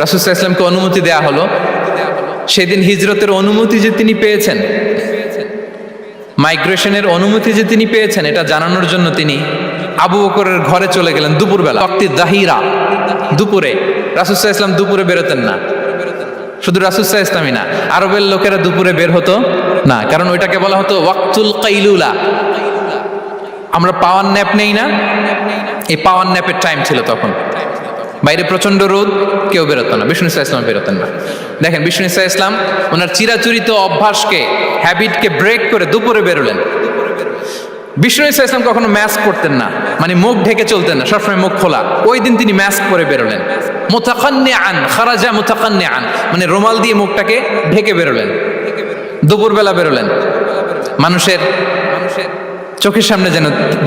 রাসূল সাল্লাল্লাহু আলাইহি ওয়াসাল্লামকে অনুমতি দেয়া হলো। সেদিন হিজরতের অনুমতি যে তিনি পেয়েছেন, মাইগ্রেশনের অনুমতি যে তিনি পেয়েছেন, এটা জানানোর জন্য তিনি আবু বকরের ঘরে চলে গেলেন দুপুরবেলা। ওয়াক্তি যাহিরা, দুপুরে। রাসূল সাল্লাল্লাহু আলাইহি ওয়াসাল্লাম দুপুরে বেরোতেন না। শুধু রাসূল সাল্লাল্লাহু আলাইহি ওয়াসাল্লামই না, আরবের লোকেরা দুপুরে বের হতো না, কারণ ওইটাকে বলা হতো ওয়াক্তুল কাইলুলা। আমরা পাওয়ার ন্যাপ নেই না, এই পাওয়ার ন্যাপের টাইম ছিল তখন। বাইরে প্রচন্ড রোদ, কেউ বেরোতো না, বিষ্ণু সাল্লাল্লাহু আলাইহি ওয়াসাল্লাম বেরোতেন না। দেখেন বিষ্ণু সাল্লাল্লাহু আলাইহি ওয়াসাল্লাম ওনার চিরাচরিত অভ্যাসকে, হ্যাবিটকে ব্রেক করে দুপুরে বেরোলেন। বিষ্ণু সাল্লাল্লাহু আলাইহি ওয়াসাল্লাম কখনো মাস্ক পরতেন না, মানে মুখ ঢেকে চলতেন না, সবসময় মুখ খোলা। ওই দিন তিনি মাস্ক পরে বেরোলেন। মুতাকান্নিআন, খারাজা মুতাকান্নিআন, মানে রুমাল দিয়ে মুখটাকে ঢেকে বেরোলেন, দুপুরবেলা বেরোলেন। মানুষের চোখের সামনে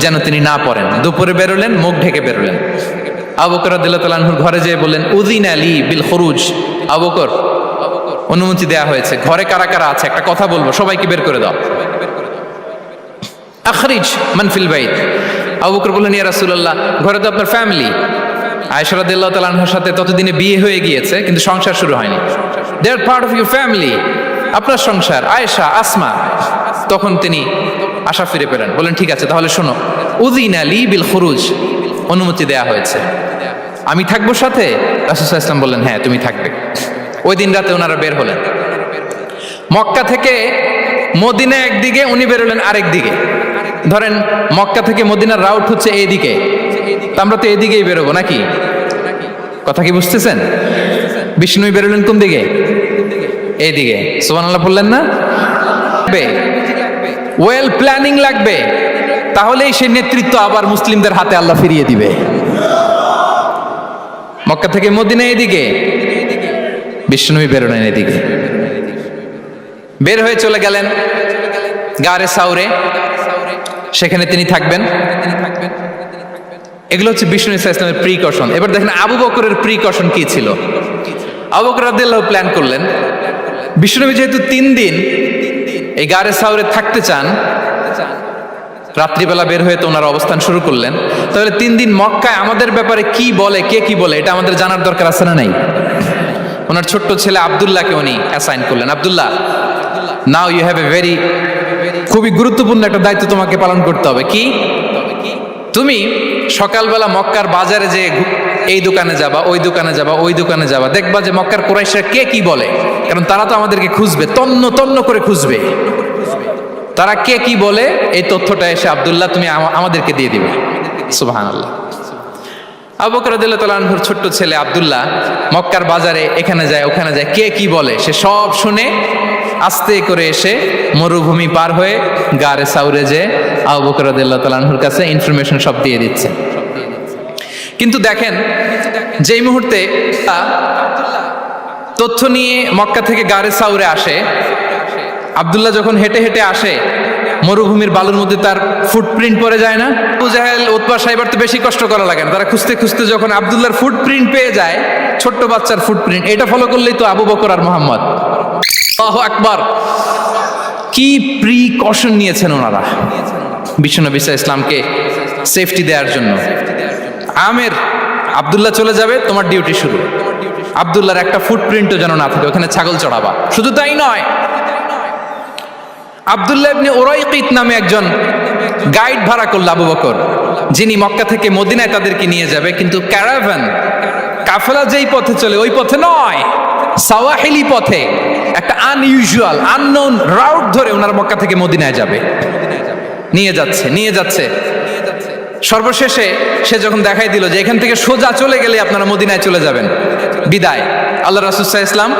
যেন তিনি না পড়েন, দুপুরে বেরোলেন, মুখ ঢেকে বেরোলেন। আবু বকর রাদিয়াল্লাহু তাআলা আনহুর ঘরে যেয়ে বললেন, উযিনা লি বিল খুরুজ। আবু বকর, অনুমতি দেয়া হয়েছে, ঘরে কারা কারা আছে একটা কথা বলবো, সবাইকে বের করে দাও। আখরিজ মান ফিল বাইত। আবু বকর বললেন, ইয়া রাসূলুল্লাহ, ঘরে তো আপনার ফ্যামিলি। আয়েশা রাদিয়াল্লাহু তাআলা আনহার সাথে ততদিনে বিয়ে হয়ে গিয়েছে, কিন্তু সংসার শুরু হয়নি। দে আর পার্ট অফ ইউর ফ্যামিলি, আপনার সংসার, আয়েশা, আসমা। তখন তিনি আশা ফিরে পেলেন, বলেন ঠিক আছে তাহলে শোনো, উযিনা লি বিল খুরুজ, অনুমতি দেয়া হয়েছে, আমি থাকবো সাথে? রাসূল সাল্লাল্লাহু আলাইহি ওয়াসাল্লাম বললেন, হ্যাঁ তুমি থাকবে। ওই দিন রাতে ওনারা বের হলেন মক্কা থেকে মদিনা একদিকে, উনি বেরোলেন আরেক দিকে। ধরেন মক্কা থেকে মদিনার রাউট হচ্ছে এইদিকে, আমরা তো এদিকেই বেরোবো নাকি? কথা কি বুঝতেছেন? বিষ্ণু বেরোলেন কোন দিকে? এইদিকে। সুবহানাল্লাহ বললেন না? ওয়েল প্ল্যানিং লাগবে, তাহলেই সেই নেতৃত্ব আবার মুসলিমদের হাতে আল্লাহ ফিরিয়ে দিবে। মক্কা থেকে মদিনা এদিকে, বিষ্ণুই বেরোলেন এদিকে। বের হয়ে চলে গেলেন গারে সাউরে, সেখানে তিনি থাকবেন। এগুলো হচ্ছে বিষ্ণু ইসলামের প্রিকশন। এবার দেখেন আবু বকরের প্রিকশন কি ছিল। আবু বকর রাদিয়াল্লাহু প্ল্যান করলেন, বিষ্ণুনবী যেহেতু 3 দিন এই গারে সাউরে থাকতে চান, রাত্রিবেলা বের হয়ে তো ওনার অবস্থান শুরু করলেন, তাহলে 3 দিন মক্কায় আমাদের ব্যাপারে কি বলে, কে কি বলে, এটা আমাদের জানার দরকার আছে না নাই? ওনার ছোট্ট ছেলে আব্দুল্লাহকে উনি অ্যাসাইন করলেন। Abdullah, now you have a very, খুবই গুরুত্বপূর্ণ একটা দায়িত্ব তোমাকে পালন করতে হবে। কি? তুমি সকালবেলা মক্কার বাজারে যে এই দোকানে যাবা, ওই দোকানে যাবা, ওই দোকানে যাবা, দেখবা যে মক্কার কুরাইশরা কে কি বলে, কারণ তারা তো আমাদেরকে খুঁজবে, তন্ন তন্ন করে খুঁজবে। তারা কে কি বলে এই তথ্যটা এসে আব্দুল্লাহ তুমি আমাদেরকে দিয়ে দিবে। সুবহানাল্লাহ। আবু বকর রাদিয়াল্লাহু তাআলা আনহুর ছোট্ট ছেলে আব্দুল্লাহ মক্কার বাজারে এখানে যায় ওখানে যায়, কে কি বলে সে সব শুনে আস্তে করে এসে মরুভূমি পার হয়ে গারে সাউরে যে আবু বকর রাদিয়াল্লাহু তাআলা আনহুর কাছে ইনফরমেশন সব দিয়ে দিচ্ছে। কিন্তু দেখেন যেই মুহূর্তে তথ্য নিয়ে মক্কা থেকে গারে সাউরে আসে, আব্দুল্লাহ যখন হেঁটে হেঁটে আসে, মরুভূমির বালুর মধ্যে তার ফুটপ্রিন্ট পড়ে যায় না? আবু জাহেল, উতবা সাইবার তো বেশি কষ্ট করা লাগে না, তারা খুঁজতে খুঁজতে যখন আব্দুল্লাহর ফুটপ্রিন্ট পেয়ে যায়, ছোট্ট বাচ্চার ফুটপ্রিন্ট, এটা ফলো করলেই তো আবু বকর আর মুহাম্মদ। আল্লাহু আকবার! কি প্রিকশন নিয়েছেন ওনারা বিশ্বনবী সাল্লাল্লাহু আলাইহি ইসলামকে সেফটি দেওয়ার জন্য। আমের, আব্দুল্লাহ চলে যাবে, তোমার ডিউটি শুরু। আব্দুল্লাহর একটা ফুটপ্রিন্টও যেন না থাকে, ওখানে ছাগল চড়াবা। শুধু তাই নয়, আব্দুল্লাহ ইবনে উরাইকিত নামে একজন গাইড ভাড়া করল আবু বকর, যিনি মক্কা থেকে মদিনায় তাদেরকে নিয়ে যাবে। কিন্তু ক্যারাভান, কাফেলা যেই পথে চলে ওই পথে নয়, সাওয়াহিলি পথে, একটা আনইউজুয়াল আননোন রাউট ধরে ওনার মক্কা থেকে মদিনায় যাবে। নিয়ে যাচ্ছে সর্বশেষে সে যখন দেখাই দিল যে এখান থেকে সোজা চলে গেলে আপনারা মদিনায় চলে যাবেন, বিদায়। আল্লাহ রাসূল সাল্লাল্লাহু আলাইহি ওয়াসাল্লাম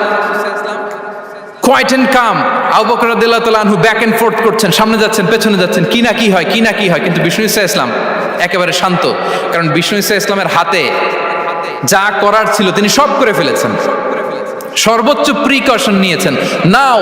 কোয়াইট এন্ড কাম, আবু বকর রাদিয়াল্লাহু তাআলা আনহু ব্যাক এন্ড ফোর্থ করছেন, সামনে যাচ্ছেন পেছনে যাচ্ছেন, কি না কি হয়। কিন্তু বিষ্ণু সাল্লাল্লাহু আলাইহি ওয়াসাল্লাম একেবারে শান্ত, কারণ বিষ্ণু সাল্লাল্লাহু আলাইহি ওয়াসাল্লামের হাতে যা করার ছিল তিনি সব করে ফেলেছেন, সর্বোচ্চ প্রিকশন নিয়েছেন। নাও